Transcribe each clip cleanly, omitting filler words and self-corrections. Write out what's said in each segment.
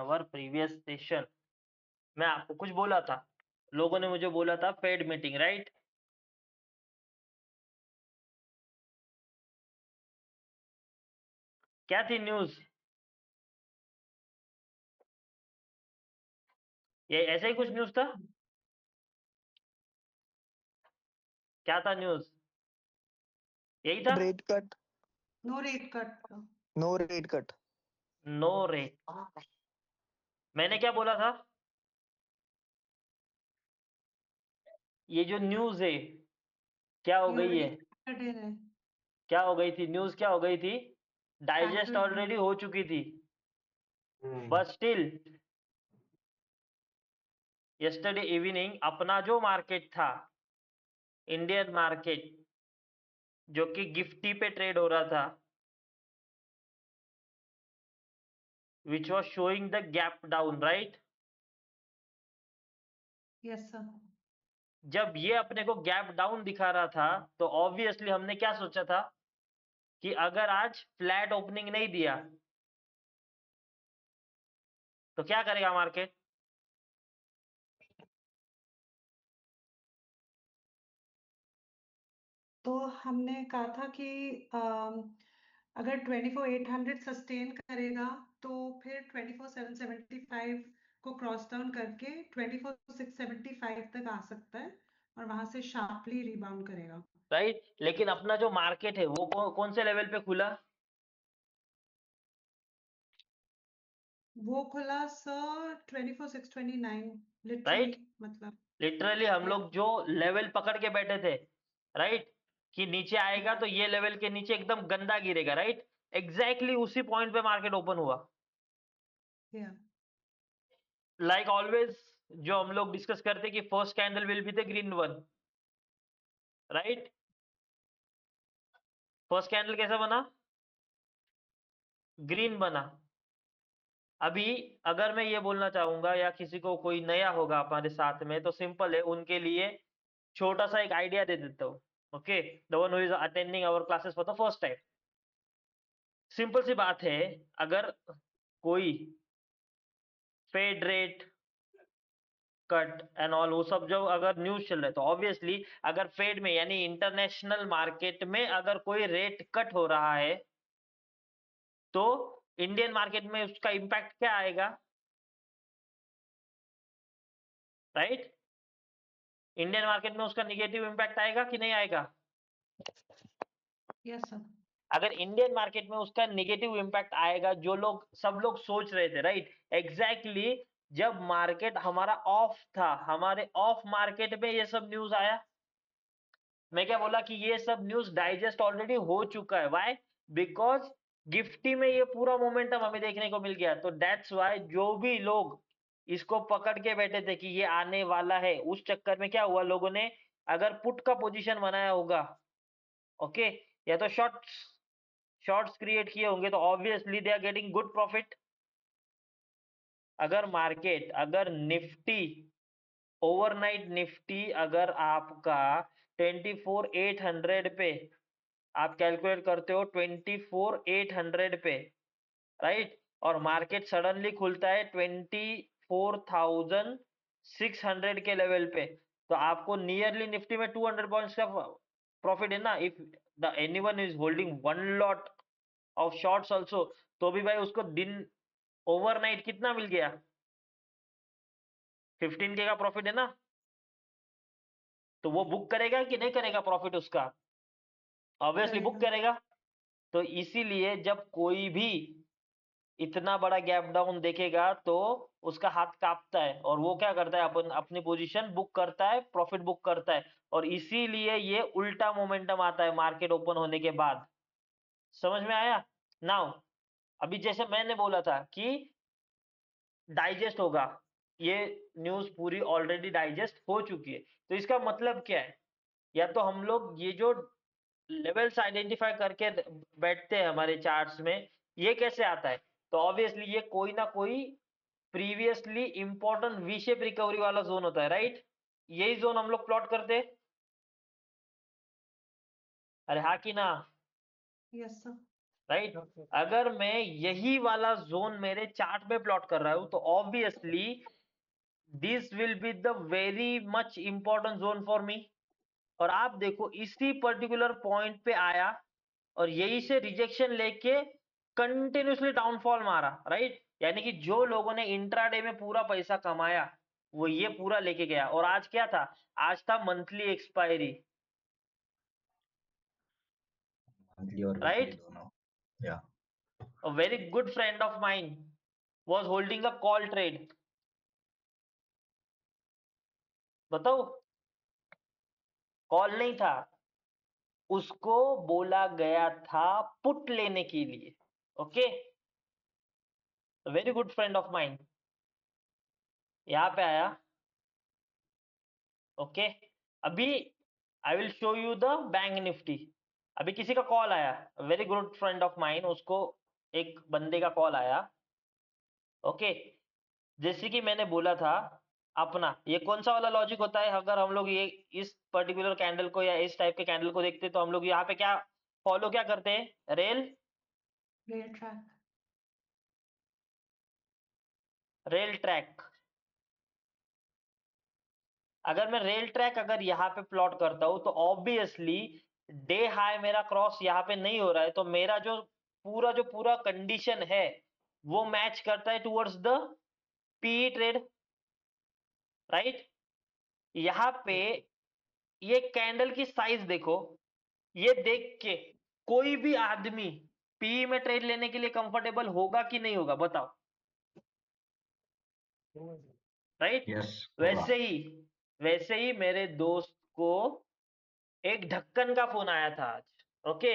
Our previous session मैं आपको कुछ बोला था, लोगों ने मुझे बोला था फेड मीटिंग, राइट? क्या थी न्यूज़? ये ऐसा ही कुछ न्यूज़ था? क्या था न्यूज़? यही था? Rate cut no rate cut. No rate cut no rate. मैंने क्या बोला था? ये जो न्यूज़ है, क्या हो ये गई ऑलरेडी है? सैटरडे है। क्या हो गई थी? न्यूज़ क्या हो गई थी? डाइजेस्ट Bank ऑलरेडी हो चुकी थी। बट स्टिल यस्टरडे इवनिंग अपना जो मार्केट था, इंडियन मार्केट, जो कि गिफ्टी पे ट्रेड हो रहा था, which was showing the gap down, right? Yes sir. जब ये अपने को गैप डाउन दिखा रहा था, तो ऑब्वियसली हमने क्या सोचा था कि अगर आज फ्लैट ओपनिंग नहीं दिया तो क्या करेगा मार्केट? तो हमने कहा था कि अगर 24,800 सस्टेन करेगा तो फिर 24,775 को क्रॉस डाउन करके 24,675 तक आ सकता है और वहां से शार्पली रिबाउंड करेगा। राइट? लेकिन अपना जो मार्केट है वो कौन से लेवल पे खुला? वो खुला सर 24,629 लिटरली, राइट? मतलब लिटरली हम Yeah. लोग जो लेवल पकड़ के बैठे थे, राइट, कि नीचे आएगा तो ये लेवल के नीचे एकदम गंदा गिरेगा, राइट? एग्जैक्टली उसी पॉइंट पे मार्केट ओपन हुआ। Yeah. लाइक ऑलवेज जो हम लोग डिस्कस करते कि first candle will be the green one, right? First candle कैसा बना? ग्रीन बना। अभी अगर मैं ये बोलना चाहूंगा या किसी को कोई नया होगा हमारे साथ में, तो सिंपल है, उनके लिए छोटा सा एक आइडिया दे देता हूँ। Okay, the one who is attending our classes for the first time. Simple सी बात है, अगर कोई fed rate cut and all वो सब जो अगर न्यूज चल रहा है, तो ऑब्वियसली अगर फेड में यानी इंटरनेशनल मार्केट में अगर कोई रेट कट हो रहा है, तो इंडियन मार्केट में उसका इंपैक्ट क्या आएगा? राइट? इंडियन मार्केट में उसका निगेटिव इंपैक्ट आएगा कि नहीं आएगा? Yes sir. अगर इंडियन मार्केट में उसका नेगेटिव इंपैक्ट आएगा, जो लोग सब लोग सोच रहे थे, राइट, एग्जैक्टली जब मार्केट हमारा ऑफ था, हमारे ऑफ मार्केट में ये सब न्यूज आया। मैं क्या बोला कि ये सब न्यूज डाइजेस्ट ऑलरेडी हो चुका है। व्हाई? बिकॉज गिफ्टी में ये पूरा मोमेंटम हमें देखने को मिल गया। तो दैट्स वाई जो भी लोग इसको पकड़ के बैठे थे कि ये आने वाला है, उस चक्कर में क्या हुआ, लोगों ने अगर पुट का पोजीशन बनाया होगा, ओके, या तो शॉर्ट्स क्रिएट किए होंगे, तो obviously they are getting good profit. अगर मार्केट, अगर निफ्टी, ओवरनाइट निफ्टी अगर आपका 24,800 पे आप कैलकुलेट करते हो, 24,800 पे, राइट, और मार्केट सडनली खुलता है 24,600 के लेवल पे, तो आपको नियरली निफ्टी में 200 पॉइंट्स का प्रॉफिट है ना। If the anyone is holding one lot of shorts also, तो भी भाई उसको दिन ओवरनाइट कितना मिल गया? 15K का प्रॉफिट है ना। तो वो बुक करेगा कि नहीं करेगा प्रॉफिट उसका? ऑब्वियसली बुक करेगा। तो इसीलिए जब कोई भी इतना बड़ा गैप डाउन देखेगा तो उसका हाथ कांपता है, और वो क्या करता है, अपन अपनी पोजीशन बुक करता है, प्रॉफिट बुक करता है, और इसीलिए ये उल्टा मोमेंटम आता है मार्केट ओपन होने के बाद। समझ में आया? नाउ अभी जैसे मैंने बोला था कि डाइजेस्ट होगा, ये न्यूज पूरी ऑलरेडी डाइजेस्ट हो चुकी है। तो इसका मतलब क्या है? या तो हम लोग ये जो लेवल्स आइडेंटिफाई करके बैठते हैं हमारे चार्ट्स में, ये कैसे आता है? तो ऑब्वियसली ये कोई ना कोई previously important V shape recovery वाला जोन होता है, राइट? यही जोन हम लोग प्लॉट करते हैं। अरे हाँ कि ना? Yes sir. राइट। अगर मैं यही वाला जोन मेरे चार्ट में प्लॉट कर रहा हूं तो obviously this will be the very much important zone for me. और आप देखो इसी पर्टिकुलर पॉइंट पे आया और यही से रिजेक्शन लेके कंटिन्यूसली डाउनफॉल मारा, राइट। यानी कि जो लोगों ने इंट्राडे में पूरा पैसा कमाया वो ये पूरा लेके गया। और आज क्या था, आज था मंथली एक्सपायरी, मंथली और वीकली राइट। दोनों। या A very good friend of mine was holding a call trade। बताओ, कॉल नहीं था, उसको बोला गया था पुट लेने के लिए। Okay, very good friend of mine यहां पे आया। ओके, अभी I will show you the bank Nifty. अभी किसी का कॉल आया, very good friend of mine, उसको एक बंदे का कॉल आया। ओके, जैसे कि मैंने बोला था अपना ये कौन सा वाला लॉजिक होता है, अगर हम लोग ये इस पर्टिकुलर कैंडल को या इस टाइप के कैंडल को देखते तो हम लोग यहाँ पे क्या फॉलो क्या करते हैं, रेल ट्रैक। Rail track. अगर मैं रेल ट्रैक अगर यहाँ पे प्लॉट करता हूं तो ऑब्वियसली डे हाई मेरा क्रॉस यहाँ पे नहीं हो रहा है, तो मेरा जो पूरा कंडीशन है वो मैच करता है towards the PE trade, right. यहाँ पे ये कैंडल की साइज देखो, ये देख के कोई भी आदमी पीई में ट्रेड लेने के लिए कंफर्टेबल होगा कि नहीं होगा, बताओ, राइट। यस होगा। वैसे ही मेरे दोस्त को एक ढक्कन का फोन आया था आज। ओके,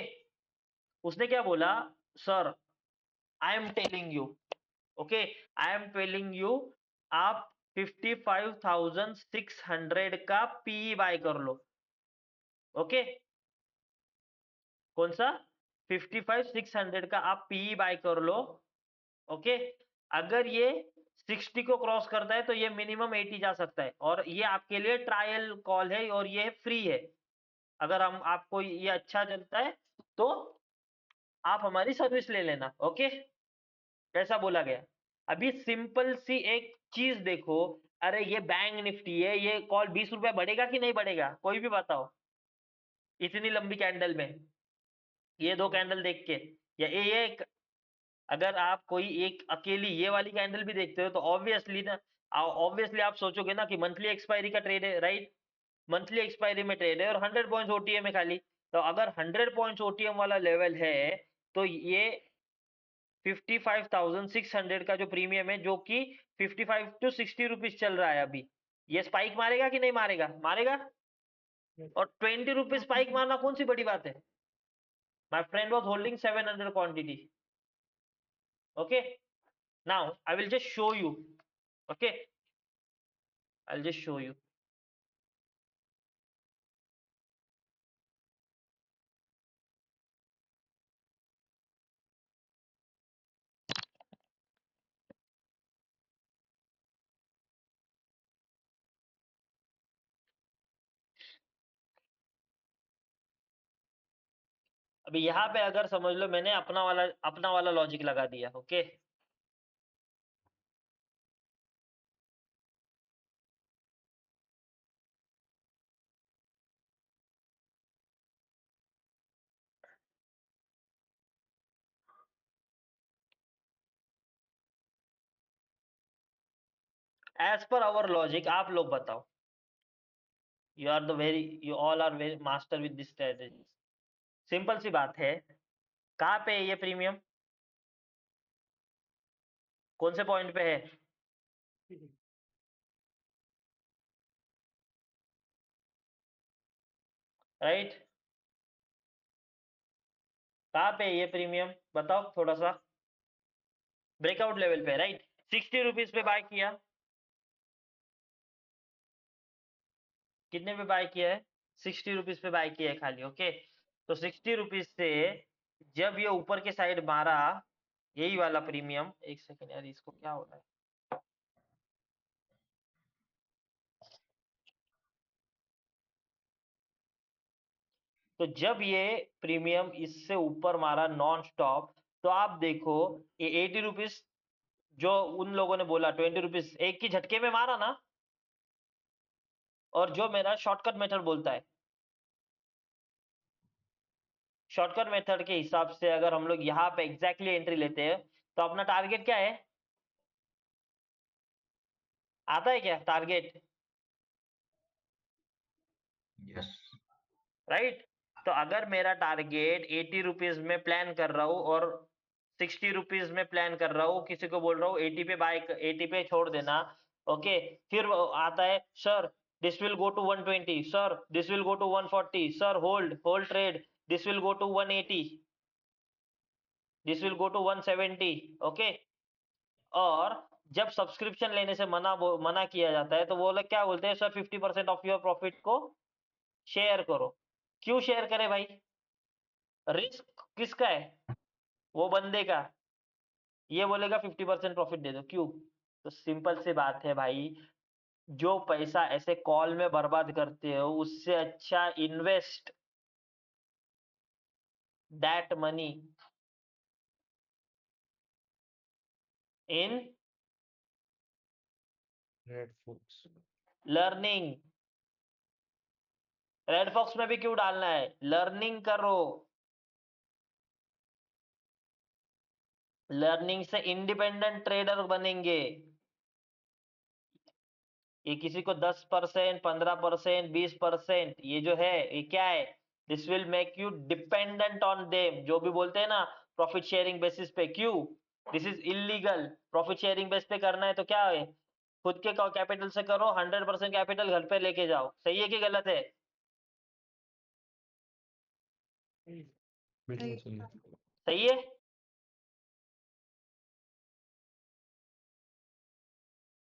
उसने क्या बोला, sir I am telling you, okay, I am telling you, आप 55,600 का पीई बाय कर लो। ओके, कौन सा 55,600 का आप पीई बाय कर लो। ओके, अगर ये 60 को क्रॉस करता है तो ये मिनिमम 80 जा सकता है, और ये आपके लिए ट्रायल कॉल है और ये फ्री है। अगर हम आपको ये अच्छा चलता है तो आप हमारी सर्विस ले लेना। ओके, कैसा बोला गया। अभी सिंपल सी एक चीज देखो, अरे ये बैंक निफ्टी है, ये कॉल 20 रुपए बढ़ेगा कि नहीं बढ़ेगा, कोई भी बताओ, इतनी लंबी कैंडल में ये दो कैंडल देख के, या ये एक, अगर आप कोई एक अकेली ये वाली कैंडल भी देखते हो तो ऑब्वियसली आप सोचोगे ना कि मंथली एक्सपायरी का ट्रेड है, राइट। मंथली एक्सपायरी में ट्रेड है और 100 पॉइंट्स ओटीएम है खाली। तो अगर 100 पॉइंट्स ओटीएम वाला लेवल है तो ये 55,600 का जो प्रीमियम है, जो कि 55 टू 60 रुपीज चल रहा है अभी, ये स्पाइक मारेगा कि नहीं मारेगा, मारेगा। और 20 रुपीज स्पाइक मारना कौन सी बड़ी बात है। My friend was holding 700 quantity. Okay, now I will just show you, okay, I'll just show you। अभी यहाँ पे अगर समझ लो मैंने अपना वाला लॉजिक लगा दिया। Okay, as per our logic आप लोग बताओ, you all are very master with this strategy. Simple सी बात है, कहाँ पे है ये प्रीमियम, कौन से पॉइंट पे है, राइट। कहाँ पे है ये प्रीमियम, बताओ थोड़ा सा, ब्रेकआउट लेवल पे, राइट। 60 रुपीज पे बाय किया, कितने पे बाय किया है, 60 रुपीज पे बाय किया है खाली। ओके, तो 60 रुपीज से जब ये ऊपर के साइड मारा, यही वाला प्रीमियम, एक सेकेंड यार इसको क्या हो रहा है, तो जब ये प्रीमियम इससे ऊपर मारा नॉन स्टॉप, तो आप देखो ये 80 रुपीज जो उन लोगों ने बोला 20 रुपीज एक ही झटके में मारा ना, और जो मेरा शॉर्टकट मेथड बोलता है, शॉर्टकट मेथड के हिसाब से अगर हम लोग यहाँ पे एग्जैक्टली एंट्री लेते हैं, तो अपना टारगेट क्या है, आता है क्या टारगेट, Yes. राइट? तो अगर मेरा टारगेट 80 रुपीज में प्लान कर रहा हूँ और 60 रुपीज में प्लान कर रहा हूँ, किसी को बोल रहा हूँ 80 पे 80 पे छोड़ देना, ओके, फिर वो आता है sir this will go to 120, sir this will go to 140, sir hold trade, this will go to 180, this will go to 170, okay. और जब सब्सक्रिप्शन लेने से मना किया जाता है, तो वो लोग क्या बोलते हैं, सर 50% ऑफ योर प्रॉफिट को शेयर करो। क्यों शेयर करे भाई, रिस्क किसका है, वो बंदे का, ये बोलेगा 50% प्रॉफिट दे दो, क्यों? तो सिंपल सी बात है भाई, जो पैसा ऐसे कॉल में बर्बाद करते हो, उससे अच्छा invest that money in Red Fox. Learning. Red Fox में भी क्यों डालना है, लर्निंग करो, लर्निंग से इंडिपेंडेंट ट्रेडर बनेंगे। ये किसी को 10%, 15%, 20%, ये जो है ये क्या है, this will make you dependent on them, जो भी बोलते हैं ना प्रॉफिट शेयरिंग बेसिस पे, क्यों? This is illegal. Profit sharing base पे करना है तो क्या है, खुद के कैपिटल से करो, 100% कैपिटल घर पे लेके जाओ, सही है कि गलत है? बिल्कुल सही है। सही है।